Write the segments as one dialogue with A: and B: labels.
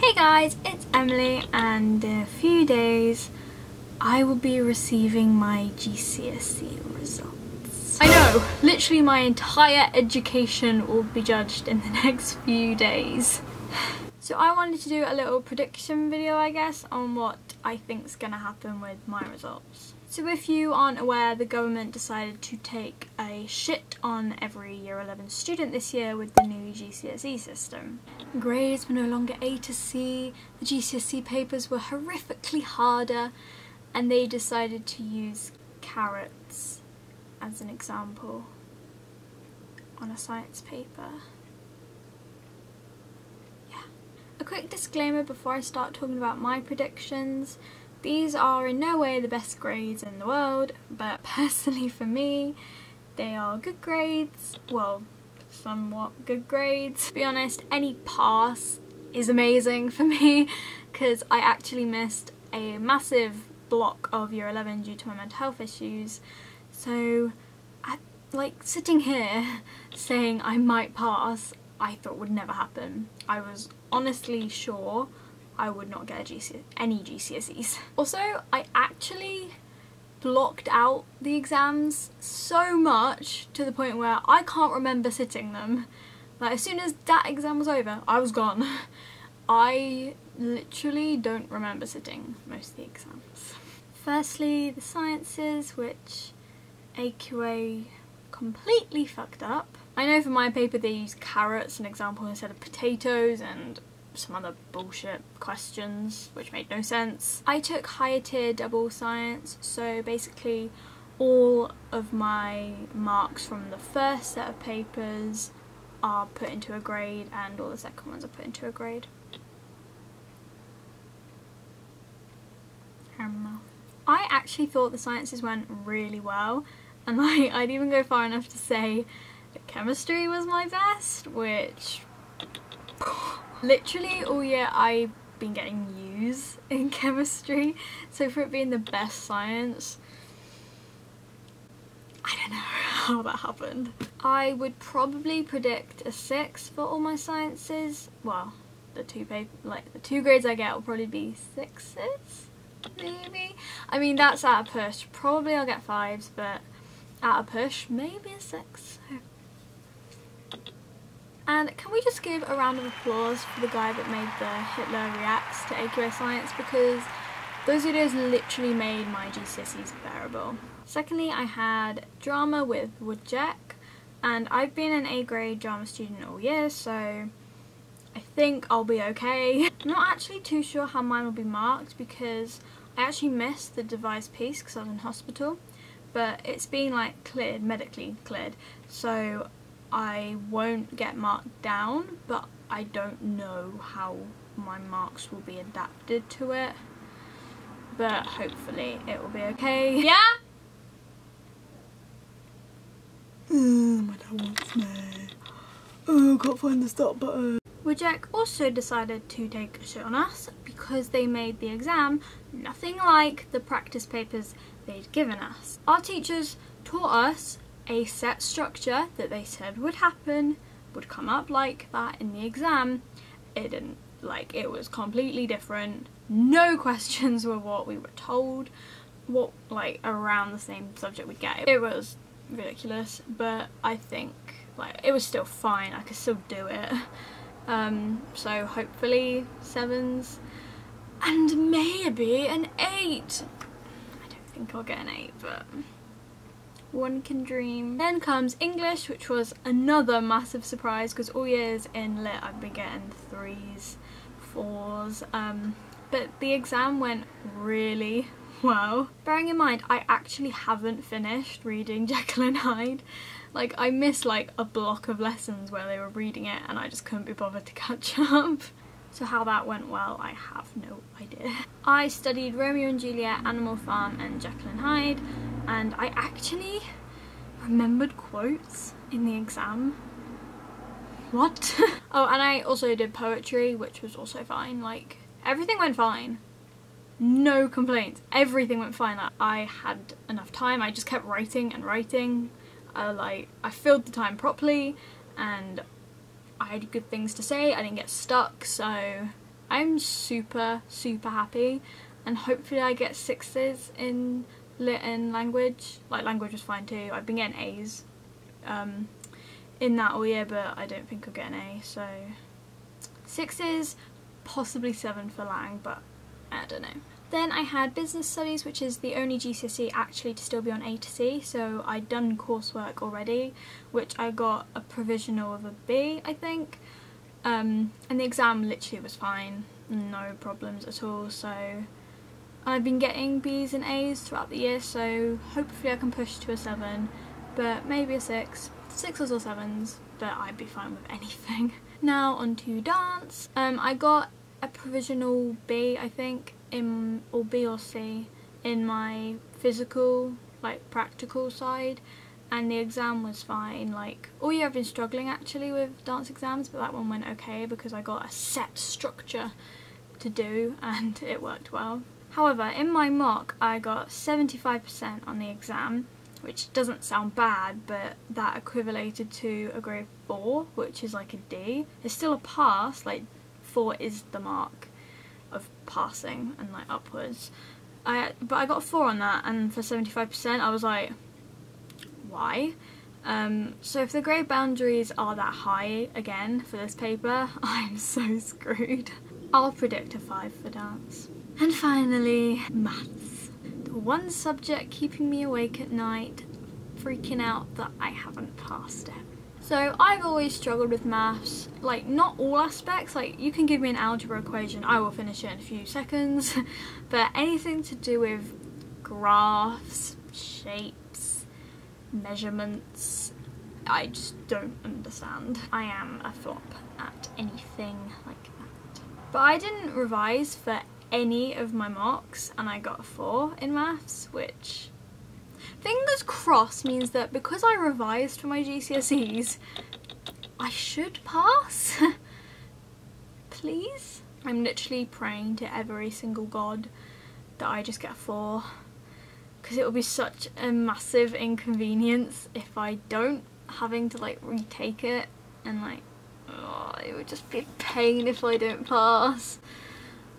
A: Hey guys, it's Emily, and in a few days I will be receiving my GCSE results. I know, literally my entire education will be judged in the next few days. So I wanted to do a little prediction video, I guess, on what I think's gonna happen with my results. So if you aren't aware, the government decided to take a shit on every year 11 student this year with the new GCSE system. Grades were no longer A to C, the GCSE papers were horrifically harder, and they decided to use carrots as an example on a science paper. A quick disclaimer before I start talking about my predictions. These are in no way the best grades in the world, but personally for me, they are good grades. Well, somewhat good grades. To be honest, any pass is amazing for me because I actually missed a massive block of year 11 due to my mental health issues. So, sitting here saying I might pass, I thought would never happen. I was honestly sure I would not get any GCSEs. Also, I actually blocked out the exams so much to the point where I can't remember sitting them. Like, as soon as that exam was over, I was gone. I literally don't remember sitting most of the exams. Firstly, the sciences, which AQA completely fucked up. I know for my paper they used carrots, an example, instead of potatoes, and some other bullshit questions which made no sense. I took higher tier double science, so basically all of my marks from the first set of papers are put into a grade and all the second ones are put into a grade. I actually thought the sciences went really well, and I'd even go far enough to say that chemistry was my best, which literally all year I've been getting U's in chemistry, so for it being the best science, I don't know how that happened. I would probably predict a 6 for all my sciences. Well, the two grades I get will probably be 6s, maybe. I mean, that's at a push. Probably I'll get 5s, but at a push, maybe a 6. And can we just give a round of applause for the guy that made the Hitler reacts to AQA science, because those videos literally made my GCSEs bearable. Secondly, I had drama with Woodjack, and I've been an A grade drama student all year, so I think I'll be okay. I'm not actually too sure how mine will be marked because I actually missed the device piece because I was in hospital, but it's been cleared, medically cleared, so I won't get marked down, but I don't know how my marks will be adapted to it, but hopefully it will be okay. Yeah? My dad wants me. Oh, can't find the stop button. Woodjack also decided to take a shit on us because they made the exam nothing like the practice papers they'd given us. Our teachers taught us a set structure that they said would happen, would come up like that in the exam. It didn't. It was completely different. No questions were what we were told, what around the same subject we'd get. It was ridiculous, but I think it was still fine. I could still do it. So hopefully 7s and maybe an 8. I don't think I'll get an 8, but one can dream. Then comes English, which was another massive surprise because all years in Lit I've been getting 3s, 4s, but the exam went really well. Bearing in mind, I actually haven't finished reading Jekyll and Hyde. I missed a block of lessons where they were reading it and I just couldn't be bothered to catch up. So how that went well, I have no idea. I studied Romeo and Juliet, Animal Farm and Jekyll and Hyde, and I actually remembered quotes in the exam. What? Oh, and I also did poetry, which was also fine. Everything went fine. No complaints. Everything went fine. I had enough time. I just kept writing and writing. I filled the time properly and I had good things to say. I didn't get stuck, so I'm super happy, and hopefully I get 6s in lit and language. Like, language was fine too. I've been getting A's in that all year, but I don't think I'll get an A, so 6s, possibly 7 for lang, but I don't know. Then I had business studies, which is the only GCSE actually to still be on A to C, so I'd done coursework already, which I got a provisional of a B, I think, and the exam literally was fine, no problems at all, so I've been getting B's and A's throughout the year, so hopefully I can push to a 7, but maybe a 6. 6s or 7s, but I'd be fine with anything. Now on to dance. I got a provisional B, I think, or B or C in my physical, like practical side, and the exam was fine. Like, all year I've been struggling actually with dance exams, but that one went okay because I got a set structure to do and it worked well. However, in my mock I got 75% on the exam, which doesn't sound bad, but that equivalated to a grade 4, which is like a D. It's still a pass, like 4 is the mark of passing and like upwards. But I got a 4 on that, and for 75% I was like, why? So if the grade boundaries are that high again for this paper, I'm so screwed. I'll predict a 5 for dance. And finally, maths. The one subject keeping me awake at night, freaking out that I haven't passed it. So I've always struggled with maths, like not all aspects, like you can give me an algebra equation, I will finish it in a few seconds, but anything to do with graphs, shapes, measurements, I just don't understand. I am a flop at anything like that. But I didn't revise for any of my mocks and I got a 4 in maths, which fingers crossed means that because I revised for my GCSEs, I should pass. Please? I'm literally praying to every single god that I just get a 4, because it will be such a massive inconvenience if I don't, having to like retake it, and like, oh, it would just be a pain if I don't pass.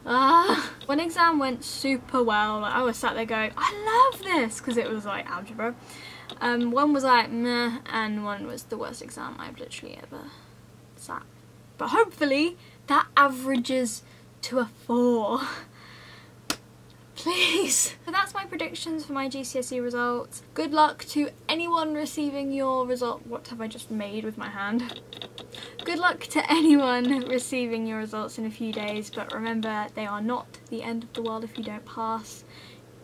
A: One exam went super well, like I was sat there going, I love this, because it was like algebra. One was like meh, and one was the worst exam I've literally ever sat. But hopefully that averages to a 4. Please. So that's my predictions for my GCSE results. Good luck to anyone receiving your result. What have I just made with my hand? Good luck to anyone receiving your results in a few days, but remember, they are not the end of the world if you don't pass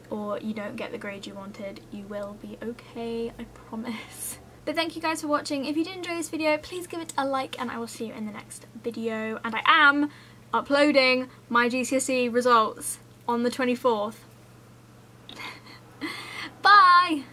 A: or you don't get the grade you wanted. You will be okay, I promise. But thank you guys for watching. If you did enjoy this video, please give it a like and I will see you in the next video. And I am uploading my GCSE results on the 24th. Bye!